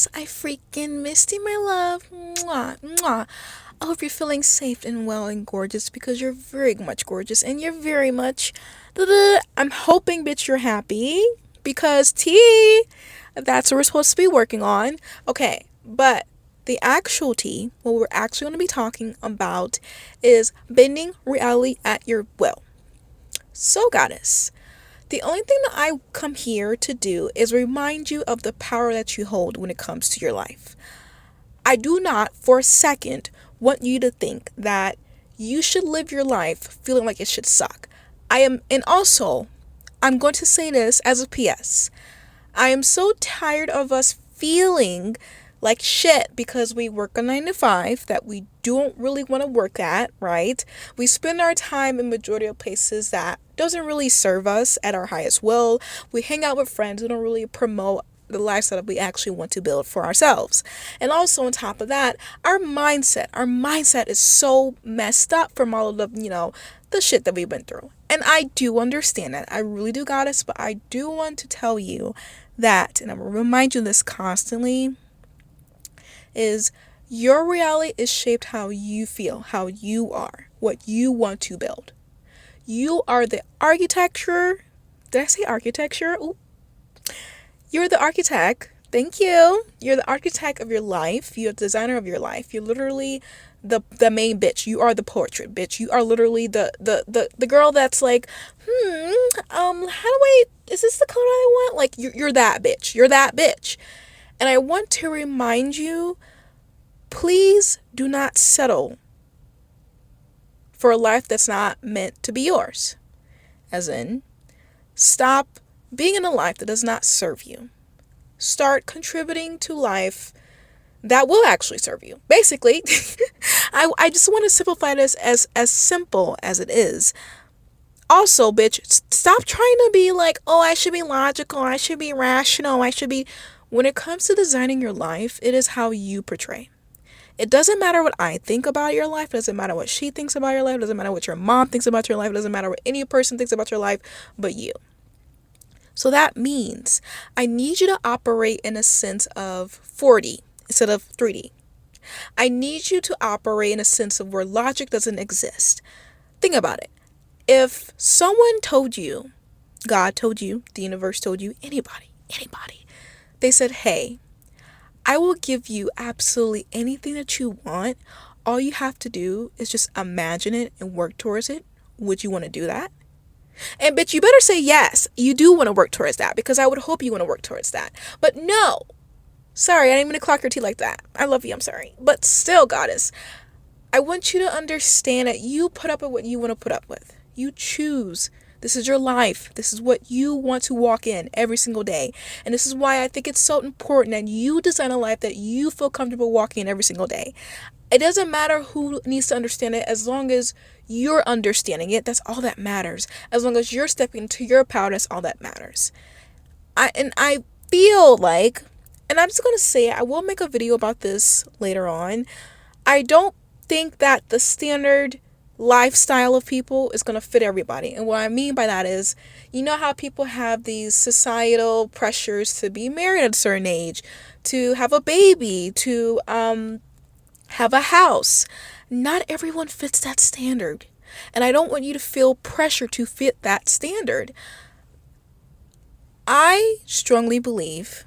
gorgeous. I freaking missed you, my love. Mwah, mwah. I hope you're feeling safe and well and gorgeous because you're very much gorgeous and you're very much. I'm hoping, bitch, you're happy because tea, that's what we're supposed to be working on. Okay, but the actual tea, what we're actually going to be talking about is bending reality at your will. So, goddess, the only thing that I come here to do is remind you of the power that you hold when it comes to your life. I do not for a second want you to think that you should live your life feeling like it should suck. And also, I'm going to say this as a PS. I am so tired of us feeling like shit because we work a 9 to 5 that we don't really want to work at, right? We spend our time in majority of places that doesn't really serve us at our highest will. We hang out with friends who don't really promote the lifestyle that we actually want to build for ourselves. And also on top of that, our mindset is so messed up from all of the shit that we went through. And I do understand that. I really do, goddess, but I do want to tell you that, and I'm going to remind you this constantly, is your reality is shaped how you feel, how you are, what you want to build. You are the architecture. Did I say architecture? Ooh. You're the architect. Thank you. You're the architect of your life. You're the designer of your life. You're literally the main bitch. You are the portrait bitch. You are literally the girl that's like, how do I, is this the color I want? Like, you're that bitch. You're that bitch. And I want to remind you, please do not settle for a life that's not meant to be yours. As in, stop being in a life that does not serve you. Start contributing to life that will actually serve you. Basically, I just want to simplify this as simple as it is. Also, bitch, stop trying to be like, oh, I should be logical, I should be rational, I should be. When it comes to designing your life, it is how you portray. It doesn't matter what I think about your life. It doesn't matter what she thinks about your life. It doesn't matter what your mom thinks about your life. It doesn't matter what any person thinks about your life but you. So that means I need you to operate in a sense of 4D instead of 3D. I need you to operate in a sense of where logic doesn't exist. Think about it. If someone told you, God told you, the universe told you, anybody, they said, hey, I will give you absolutely anything that you want. All you have to do is just imagine it and work towards it. Would you want to do that? And bitch, you better say yes. You do want to work towards that because I would hope you want to work towards that. But no. Sorry, I didn't mean to clock your tea like that. I love you, I'm sorry. But still, goddess, I want you to understand that you put up with what you want to put up with. You choose. This is your life. This is what you want to walk in every single day. And this is why I think it's so important that you design a life that you feel comfortable walking in every single day. It doesn't matter who needs to understand it as long as you're understanding it. That's all that matters. As long as you're stepping into your power, that's all that matters. I feel like, and I'm just going to say it, I will make a video about this later on. I don't think that the standard lifestyle of people is going to fit everybody. And what I mean by that is, you know how people have these societal pressures to be married at a certain age, to have a baby, to have a house. Not everyone fits that standard. And I don't want you to feel pressure to fit that standard. I strongly believe,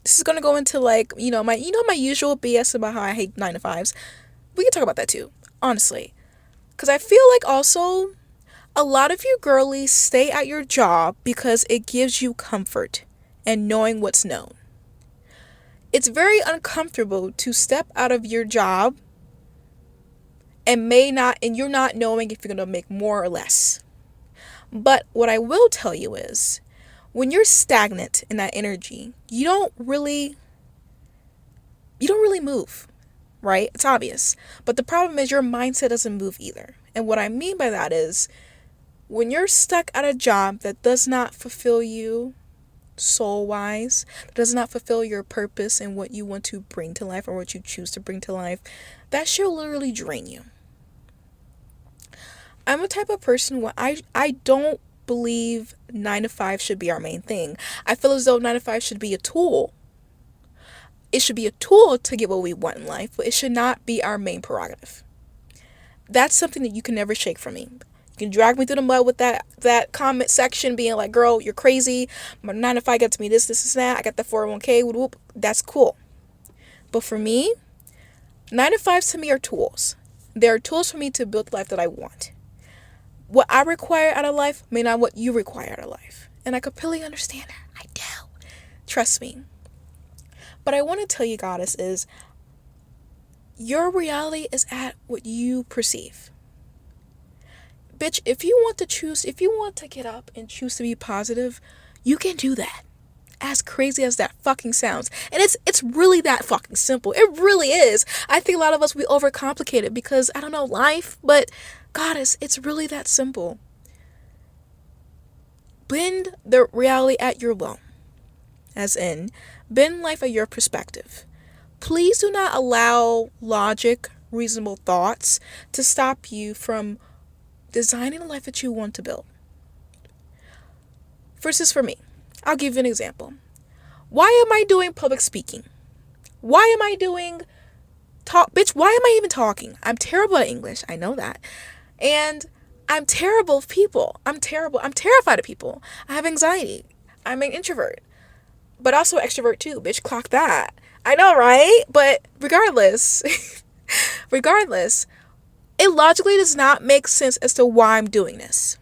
this is going to go into like, my usual BS about how I hate 9 to 5s. We can talk about that too, honestly. Because I feel like also a lot of you girlies stay at your job because it gives you comfort and knowing what's known. It's very uncomfortable to step out of your job and you're not knowing if you're going to make more or less. But what I will tell you is, when you're stagnant in that energy, you don't really move, right? It's obvious. But the problem is your mindset doesn't move either. And what I mean by that is, when you're stuck at a job that does not fulfill you soul-wise, that does not fulfill your purpose and what you want to bring to life or what you choose to bring to life, that shit will literally drain you. I'm a type of person where I don't believe 9 to 5 should be our main thing. I feel as though 9 to 5 should be a tool. It should be a tool to get what we want in life, but it should not be our main prerogative. That's something that you can never shake from me. You can drag me through the mud with that comment section being like, girl, you're crazy. My 9 to 5 got to me this, that. I got the 401k, whoop, whoop. That's cool. But for me, 9 to 5s to me are tools. They're tools for me to build the life that I want. What I require out of life may not what you require out of life. And I completely understand that. I do. Trust me. But I want to tell you, goddess, is your reality is at what you perceive. Bitch, if you want to get up and choose to be positive, you can do that. As crazy as that fucking sounds. And it's really that fucking simple. It really is. I think a lot of us, we overcomplicate it because, I don't know, life, but goddess, it's really that simple. Bend the reality at your will. As in, bend life at your perspective. Please do not allow logic, reasonable thoughts to stop you from designing the life that you want to build. First is for me. I'll give you an example. Why am I doing public speaking? Why am I doing Bitch, why am I even talking? I'm terrible at English. I know that. And I'm terrible of people. I'm terrified of people. I have anxiety. I'm an introvert. But also extrovert too. Bitch, clock that. I know, right? But regardless, it logically does not make sense as to why I'm doing this.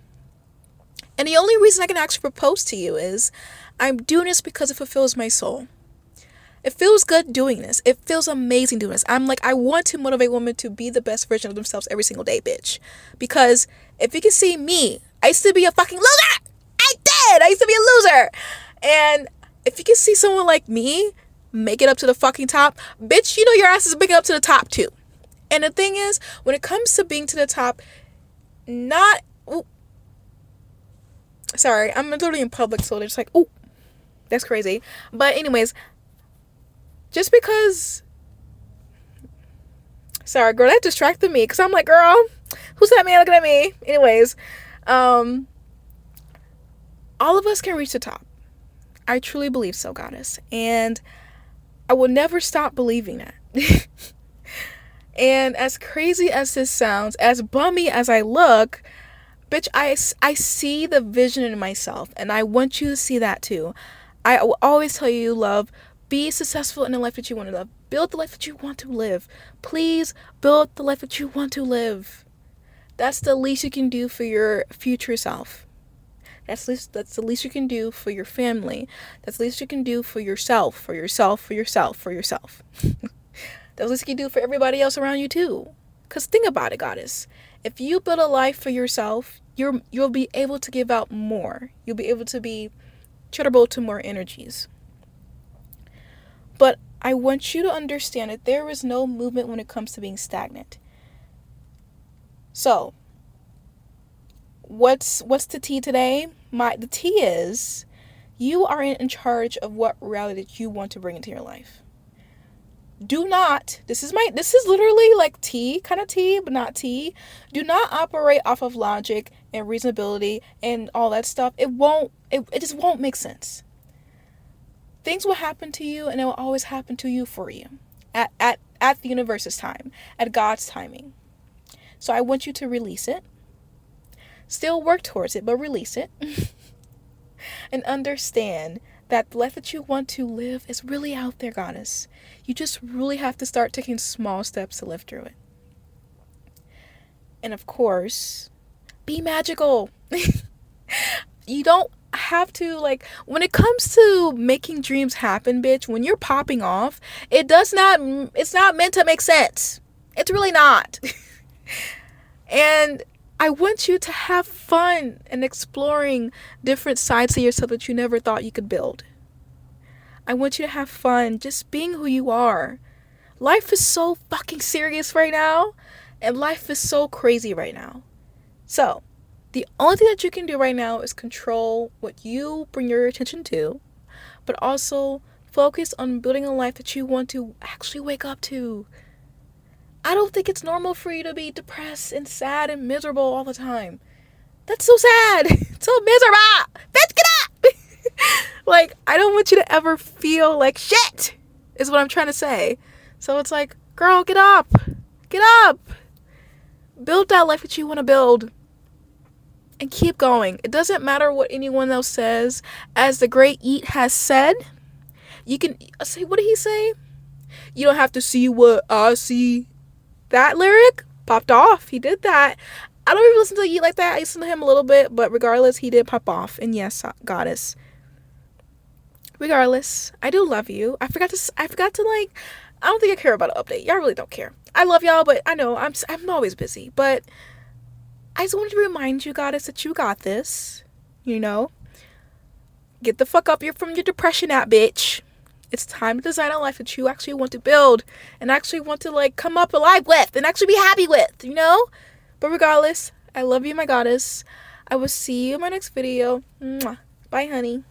And the only reason I can actually propose to you is I'm doing this because it fulfills my soul. It feels good doing this. It feels amazing doing this. I'm like, I want to motivate women to be the best version of themselves every single day, bitch. Because if you can see me, I used to be a fucking loser. I did. I used to be a loser. And if you can see someone like me make it up to the fucking top, bitch, you know your ass is making it up to the top too. And the thing is, when it comes to being to the top, sorry, I'm literally in public, so they're just like, ooh, that's crazy. But anyways, just because, sorry, girl, that distracted me, because I'm like, girl, who's that man looking at me? Anyways, all of us can reach the top. I truly believe so, goddess. And I will never stop believing that. And as crazy as this sounds, as bummy as I look, bitch, I see the vision in myself, and I want you to see that too. I will always tell you, love, be successful in the life that you want to live. Build the life that you want to live. Please build the life that you want to live. That's the least you can do for your future self. That's the least you can do for your family. That's the least you can do for yourself, for yourself, for yourself, for yourself. That's the least you can do for everybody else around you too. Because think about it, goddess. If you build a life for yourself, you'll be able to give out more. You'll be able to be charitable to more energies. But I want you to understand that there is no movement when it comes to being stagnant. So, what's the tea today? The tea is you are in charge of what reality that you want to bring into your life. Do not, this is literally like tea, kind of tea, but not tea. Do not operate off of logic and reasonability and all that stuff. It just won't make sense. Things will happen to you, and it will always happen to you for you at the universe's time, at God's timing. So I want you to release it. Still work towards it, but release it. And understand that the life that you want to live is really out there, goddess. You just really have to start taking small steps to live through it. And of course, be magical. You don't have to, like, when it comes to making dreams happen, bitch, when you're popping off, it's not meant to make sense. It's really not. And I want you to have fun in exploring different sides of yourself that you never thought you could build. I want you to have fun just being who you are. Life is so fucking serious right now, and life is so crazy right now. So, the only thing that you can do right now is control what you bring your attention to, but also focus on building a life that you want to actually wake up to. I don't think it's normal for you to be depressed and sad and miserable all the time. That's so sad. So miserable. Bitch, get up. Like, I don't want you to ever feel like shit. is what I'm trying to say. So it's like, girl, get up. Get up. Build that life that you want to build. And keep going. It doesn't matter what anyone else says. As the great Eat has said, you can say, what did he say? You don't have to see what I see. That lyric popped off. He did that. I don't even listen to Eat like that. I listen to him a little bit, but regardless, he did pop off. And yes, goddess. Regardless, I do love you. I forgot to like. I don't think I care about an update. Y'all really don't care. I love y'all, but I know I'm always busy. But I just wanted to remind you, goddess, that you got this. You know, get the fuck up from your depression app, bitch. It's time to design a life that you actually want to build and actually want to like come up alive with and actually be happy with, you know? But regardless, I love you, my goddess. I will see you in my next video. Mwah. Bye, honey.